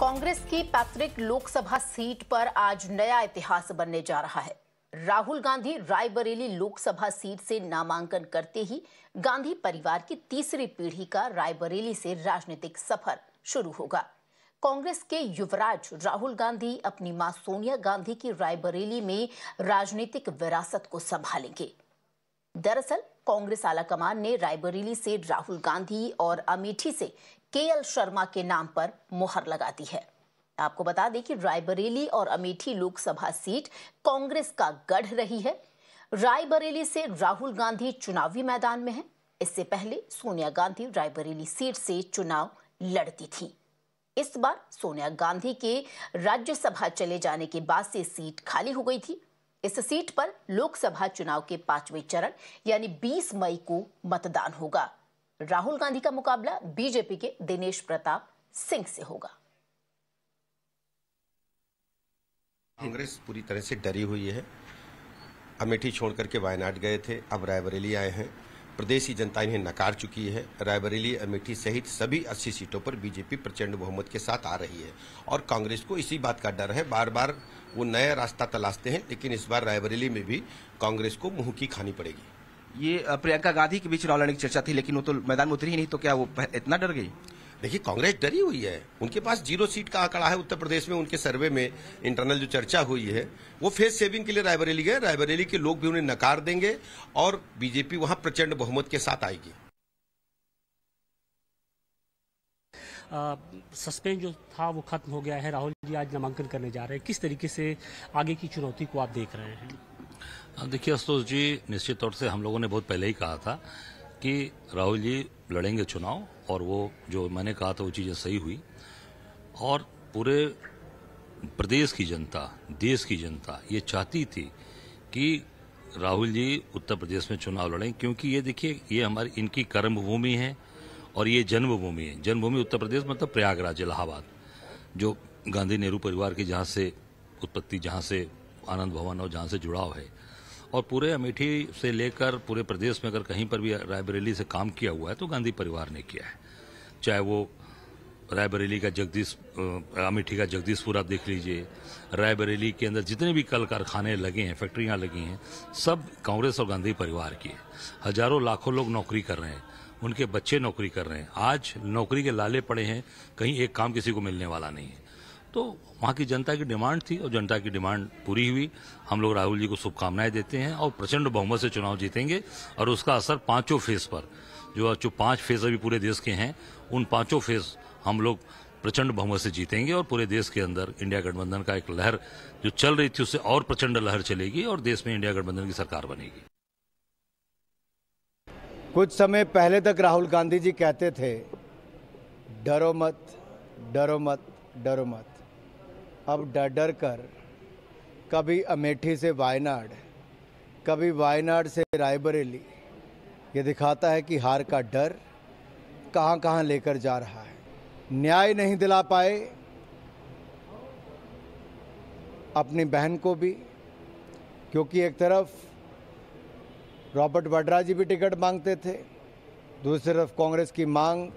कांग्रेस की पैतृक लोकसभा सीट पर आज नया इतिहास बनने जा रहा है। राहुल गांधी रायबरेली लोकसभा सीट से नामांकन करते ही गांधी परिवार की तीसरी पीढ़ी का रायबरेली से राजनीतिक सफर शुरू होगा। कांग्रेस के युवराज राहुल गांधी अपनी मां सोनिया गांधी की रायबरेली में राजनीतिक विरासत को संभालेंगे। दरअसल कांग्रेस आलाकमान ने रायबरेली से राहुल गांधी और अमेठी से केएल शर्मा के नाम पर मुहर लगा दी है। आपको बता दें कि रायबरेली और अमेठी लोकसभा सीट कांग्रेस का गढ़ रही है। रायबरेली से राहुल गांधी चुनावी मैदान में हैं। इससे पहले सोनिया गांधी रायबरेली सीट से चुनाव लड़ती थी। इस बार सोनिया गांधी के राज्यसभा चले जाने के बाद से सीट खाली हो गई थी। इस सीट पर लोकसभा चुनाव के 5वें चरण यानी 20 मई को मतदान होगा। राहुल गांधी का मुकाबला बीजेपी के दिनेश प्रताप सिंह से होगा। कांग्रेस पूरी तरह से डरी हुई है। अमेठी छोड़कर के वायनाड गए थे, अब रायबरेली आए हैं। प्रदेश की जनता इन्हें नकार चुकी है। रायबरेली, अमेठी सहित सभी 80 सीटों पर बीजेपी प्रचंड बहुमत के साथ आ रही है और कांग्रेस को इसी बात का डर है। बार बार वो नया रास्ता तलाशते हैं, लेकिन इस बार रायबरेली में भी कांग्रेस को मुंह की खानी पड़ेगी। ये प्रियंका गांधी के बीच चुनाव लड़ने की चर्चा थी, लेकिन वो तो मैदान में उतरी ही नहीं, तो क्या वो इतना डर गई? देखिए, कांग्रेस डरी हुई है। उनके पास 0 सीट का आंकड़ा है। उत्तर प्रदेश में उनके सर्वे में इंटरनल जो चर्चा हुई है, वो फेस सेविंग के लिए रायबरेली गए। रायबरेली के लोग भी उन्हें नकार देंगे और बीजेपी वहां प्रचंड बहुमत के साथ आएगी। सस्पेंस जो था वो खत्म हो गया है। राहुल जी आज नामांकन करने जा रहे हैं। किस तरीके से आगे की चुनौती को आप देख रहे हैं? देखिए आशुतोष जी, निश्चित तौर से हम लोगों ने बहुत पहले ही कहा था कि राहुल जी लड़ेंगे चुनाव, और वो जो मैंने कहा था वो चीज़ें सही हुई। और पूरे प्रदेश की जनता, देश की जनता ये चाहती थी कि राहुल जी उत्तर प्रदेश में चुनाव लड़ें, क्योंकि ये देखिए, ये हमारी इनकी कर्मभूमि है और ये जन्मभूमि है। जन्मभूमि उत्तर प्रदेश मतलब प्रयागराज, इलाहाबाद, जो गांधी नेहरू परिवार की जहाँ से उत्पत्ति, जहाँ से आनंद भवन और जहाँ से जुड़ाव है। और पूरे अमेठी से लेकर पूरे प्रदेश में अगर कहीं पर भी रायबरेली से काम किया हुआ है तो गांधी परिवार ने किया है। चाहे वो रायबरेली का अमेठी का जगदीशपुर आप देख लीजिए। रायबरेली के अंदर जितने भी कल कारखाने लगे हैं, फैक्ट्रियां लगी हैं, सब कांग्रेस और गांधी परिवार की है। हजारों लाखों लोग नौकरी कर रहे हैं, उनके बच्चे नौकरी कर रहे हैं। आज नौकरी के लाले पड़े हैं, कहीं एक काम किसी को मिलने वाला नहीं है। तो वहाँ की जनता की डिमांड थी और जनता की डिमांड पूरी हुई। हम लोग राहुल जी को शुभकामनाएं देते हैं और प्रचंड बहुमत से चुनाव जीतेंगे। और उसका असर 5 फेज पर, जो 5 फेज अभी पूरे देश के हैं, उन 5 फेज हम लोग प्रचंड बहुमत से जीतेंगे। और पूरे देश के अंदर इंडिया गठबंधन का एक लहर जो चल रही थी उससे और प्रचंड लहर चलेगी और देश में इंडिया गठबंधन की सरकार बनेगी। कुछ समय पहले तक राहुल गांधी जी कहते थे, डरो मत, डरो मत, डरो मत। अब डर डर कर कभी अमेठी से वायनाड, कभी वायनाड से रायबरेली, ये दिखाता है कि हार का डर कहां कहां लेकर जा रहा है। न्याय नहीं दिला पाए अपनी बहन को भी, क्योंकि एक तरफ रॉबर्ट वाड्रा जी भी टिकट मांगते थे, दूसरी तरफ कांग्रेस की मांग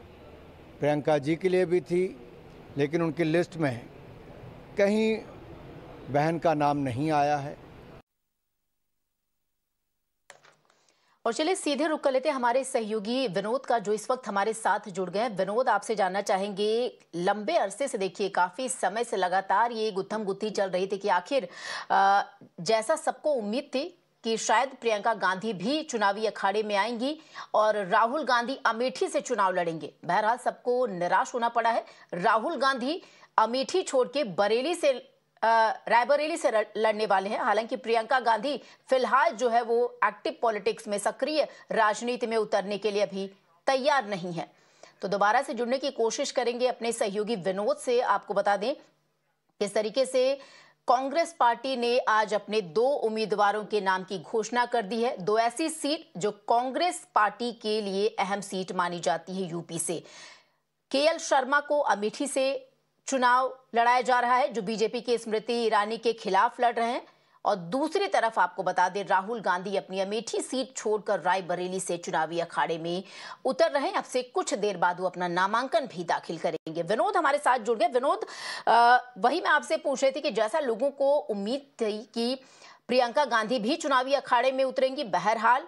प्रियंका जी के लिए भी थी, लेकिन उनकी लिस्ट में कहीं बहन का नाम नहीं आया है। और चलिए सीधे रुक कर लेते हैं हमारे सहयोगी विनोद का, जो इस वक्त हमारे साथ जुड़ गए हैं। विनोद, आपसे जानना चाहेंगे, लंबे अरसे से देखिए, काफी समय से लगातार ये गुत्थम गुत्थी चल रही थी कि आखिर जैसा सबको उम्मीद थी कि शायद प्रियंका गांधी भी चुनावी अखाड़े में आएंगी और राहुल गांधी अमेठी से चुनाव लड़ेंगे। बहरहाल सबको निराश होना पड़ा है। राहुल गांधी अमेठी छोड़ के रायबरेली से लड़ने वाले हैं। हालांकि प्रियंका गांधी फिलहाल जो है वो एक्टिव पॉलिटिक्स में, सक्रिय राजनीति में उतरने के लिए अभी तैयार नहीं है। तो दोबारा से जुड़ने की कोशिश करेंगे अपने सहयोगी विनोद से। आपको बता दें किस तरीके से कांग्रेस पार्टी ने आज अपने 2 उम्मीदवारों के नाम की घोषणा कर दी है। 2 ऐसी सीट जो कांग्रेस पार्टी के लिए अहम सीट मानी जाती है यूपी से। केएल शर्मा को अमेठी से चुनाव लड़ाया जा रहा है, जो बीजेपी की स्मृति ईरानी के खिलाफ लड़ रहे हैं। और दूसरी तरफ आपको बता दें, राहुल गांधी अपनी अमेठी सीट छोड़कर रायबरेली से चुनावी अखाड़े में उतर रहे हैं। अब से कुछ देर बाद वो अपना नामांकन भी दाखिल करेंगे। जानेंगे। विनोद हमारे साथ जुड़ गए। विनोद, वही मैं आपसे पूछ रही थी कि जैसा लोगों को उम्मीद थी कि प्रियंका गांधी भी चुनावी अखाड़े में उतरेंगी, बहरहाल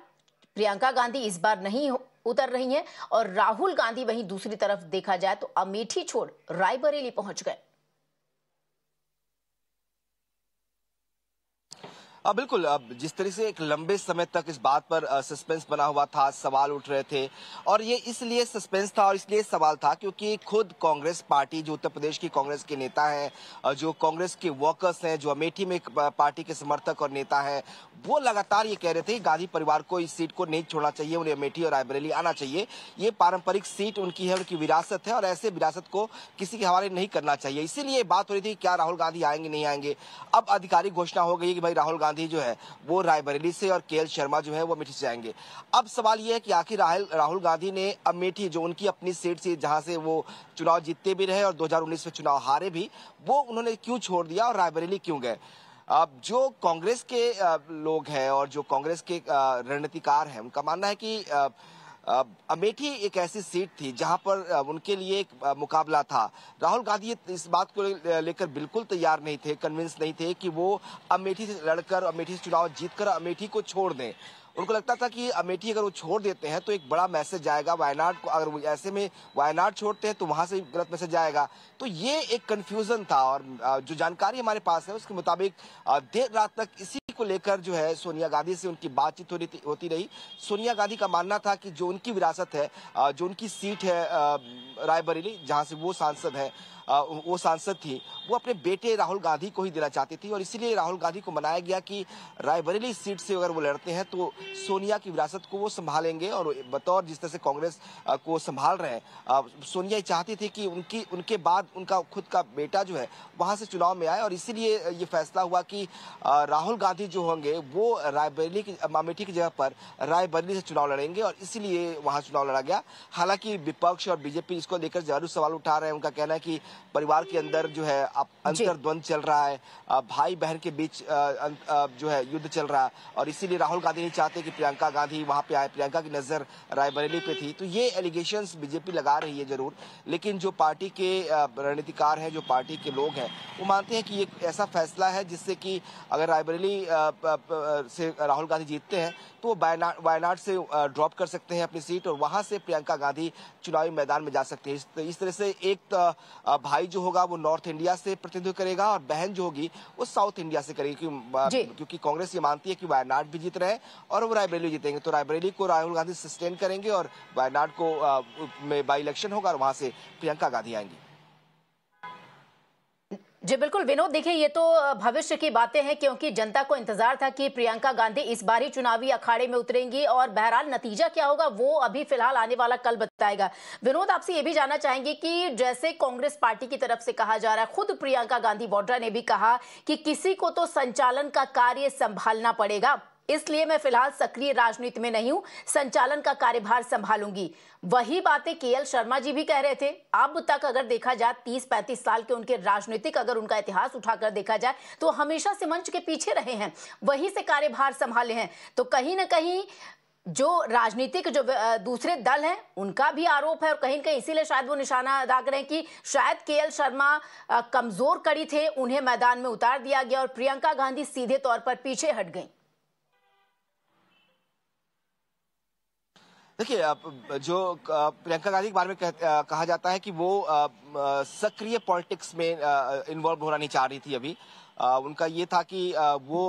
प्रियंका गांधी इस बार नहीं उतर रही हैं और राहुल गांधी वहीं दूसरी तरफ देखा जाए तो अमेठी छोड़ रायबरेली पहुंच गए। बिल्कुल, अब जिस तरह से एक लंबे समय तक इस बात पर सस्पेंस बना हुआ था, सवाल उठ रहे थे, और ये इसलिए सस्पेंस था और इसलिए सवाल था क्योंकि खुद कांग्रेस पार्टी, जो उत्तर प्रदेश की कांग्रेस के नेता हैं, जो कांग्रेस के वर्कर्स हैं, जो अमेठी में पार्टी के समर्थक और नेता हैं, वो लगातार ये कह रहे थे कि गांधी परिवार को इस सीट को नहीं छोड़ना चाहिए, उन्हें अमेठी और रायबरेली आना चाहिए। ये पारंपरिक सीट उनकी है, उनकी विरासत है और ऐसे विरासत को किसी के हवाले नहीं करना चाहिए। इसीलिए बात हो रही थी क्या राहुल गांधी आएंगे नहीं आएंगे। अब आधिकारिक घोषणा हो गई कि भाई राहुल गांधी जो है वो रायबरेली से और केएल शर्मा जो है वो अमेठी से जाएंगे। अब सवाल ये है कि आखिर राहुल गांधी ने अमेठी, जो उनकी अपनी सीट से जहां से वो चुनाव जीतते भी रहे और 2019 में चुनाव हारे भी, वो उन्होंने क्यों छोड़ दिया और रायबरेली क्यों गए। अब जो कांग्रेस के लोग हैं और जो कांग्रेस के रणनीतिकार हैं, उनका मानना है कि अमेठी एक ऐसी सीट थी जहां पर उनके लिए एक मुकाबला था। राहुल गांधी इस बात को लेकर बिल्कुल तैयार नहीं थे, कन्विंस नहीं थे कि वो अमेठी से लड़कर, अमेठी से चुनाव जीतकर अमेठी को छोड़ दें। उनको लगता था कि अमेठी अगर वो छोड़ देते हैं तो एक बड़ा मैसेज जाएगा वायनाड को, अगर वो ऐसे में वायनाड छोड़ते हैं तो वहां से गलत मैसेज जाएगा। तो ये एक कंफ्यूजन था और जो जानकारी हमारे पास है उसके मुताबिक देर रात तक इसी को लेकर जो है सोनिया गांधी से उनकी बातचीत होती रही। सोनिया गांधी का मानना था कि जो उनकी विरासत है, जो उनकी सीट है रायबरेली, जहां से वो सांसद है, वो सांसद थी, वो अपने बेटे राहुल गांधी को ही देना चाहती थी और इसीलिए राहुल गांधी को मनाया गया कि रायबरेली सीट से अगर वो लड़ते हैं तो सोनिया की विरासत को वो संभालेंगे। और बतौर जिस तरह से कांग्रेस को संभाल रहे हैं, सोनिया चाहती थी कि उनके बाद उनका खुद का बेटा जो है वहां से चुनाव में आए और इसीलिए ये फैसला हुआ कि राहुल गांधी जो होंगे वो रायबरेली की, अमेठी की जगह पर रायबरेली से चुनाव लड़ेंगे और इसीलिए वहां चुनाव लड़ा गया। हालांकि विपक्ष और बीजेपी इसको लेकर जरूर सवाल उठा रहे हैं। उनका कहना है कि परिवार के अंदर जो है अंतर्द्वंद चल रहा है, भाई बहन के बीच जो है युद्ध चल रहा है और इसीलिए राहुल गांधी नहीं चाहते कि प्रियंका गांधी वहां पे आए। प्रियंका की नजर रायबरेली पे थी। तो ये एलिगेशंस बीजेपी लगा रही है जरूर, लेकिन जो पार्टी के रणनीतिकार हैं, जो पार्टी के लोग हैं, वो मानते हैं कि ये ऐसा फैसला है जिससे कि अगर रायबरेली से राहुल गांधी जीतते हैं तो वायनाड से ड्रॉप कर सकते हैं अपनी सीट और वहां से प्रियंका गांधी चुनावी मैदान में जा सकते हैं। इस तरह से एक भाई जो होगा वो नॉर्थ इंडिया से प्रतिनिधित्व करेगा और बहन जो होगी वो साउथ इंडिया से करेगी, क्योंकि कांग्रेस ये मानती है कि वायनाड भी जीत रहे हैं और वो रायबरेली जीतेंगे। तो रायबरेली को राहुल गांधी सस्टेन करेंगे और वायनाड को में बाई इलेक्शन होगा और वहां से प्रियंका गांधी आएंगी। जी बिल्कुल विनोद, देखिए ये तो भविष्य की बातें हैं क्योंकि जनता को इंतजार था कि प्रियंका गांधी इस बार ही चुनावी अखाड़े में उतरेंगी और बहरहाल नतीजा क्या होगा वो अभी फिलहाल आने वाला कल बताएगा। विनोद, आपसे ये भी जानना चाहेंगे कि जैसे कांग्रेस पार्टी की तरफ से कहा जा रहा है, खुद प्रियंका गांधी वाड्रा ने भी कहा कि किसी को तो संचालन का कार्य संभालना पड़ेगा, इसलिए मैं फिलहाल सक्रिय राजनीति में नहीं हूं, संचालन का कार्यभार संभालूंगी। वही बातें केएल शर्मा जी भी कह रहे थे। अब तक अगर देखा जाए 30-35 साल के उनके राजनीतिक अगर उनका इतिहास उठाकर देखा जाए तो हमेशा से मंच के पीछे रहे हैं, वहीं से कार्यभार संभाले हैं। तो कहीं ना कहीं जो राजनीतिक जो दूसरे दल हैं उनका भी आरोप है और कहीं ना कहीं इसीलिए शायद वो निशाना दाग रहे हैं कि शायद केएल शर्मा कमजोर कड़ी थे, उन्हें मैदान में उतार दिया गया और प्रियंका गांधी सीधे तौर पर पीछे हट गई। देखिए, जो प्रियंका गांधी के बारे में कहा जाता है कि वो सक्रिय पॉलिटिक्स में इन्वॉल्व होना नहीं चाह रही थी अभी। उनका ये था कि वो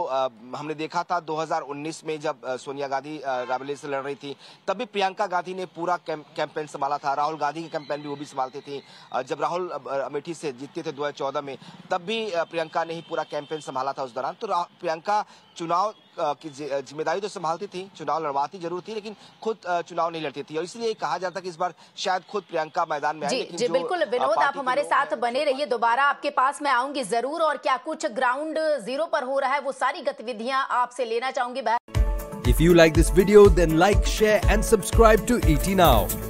हमने देखा था 2019 में जब सोनिया गांधी रायबरेली से लड़ रही थी, तभी प्रियंका गांधी ने पूरा कैंपेन संभाला था। राहुल गांधी की कैंपेन भी वो भी संभालती थी। जब राहुल अमेठी से जीतते थे 2014 में, तब भी प्रियंका ने ही पूरा कैंपेन संभाला था उस दौरान। तो प्रियंका चुनाव की जिम्मेदारी तो संभालती थी, चुनाव लड़वाती जरूर थी, लेकिन खुद चुनाव नहीं लड़ती थी और इसलिए कहा जाता कि इस बार शायद खुद प्रियंका मैदान में आए। जी बिल्कुल विनोद, आप हमारे साथ बने रहिए, दोबारा आपके पास मैं आऊंगी जरूर और क्या कुछ ग्राउंड जीरो पर हो रहा है वो सारी गतिविधियां आपसे लेना चाहूंगी। If you like this video, then like, share and subscribe to ET Now.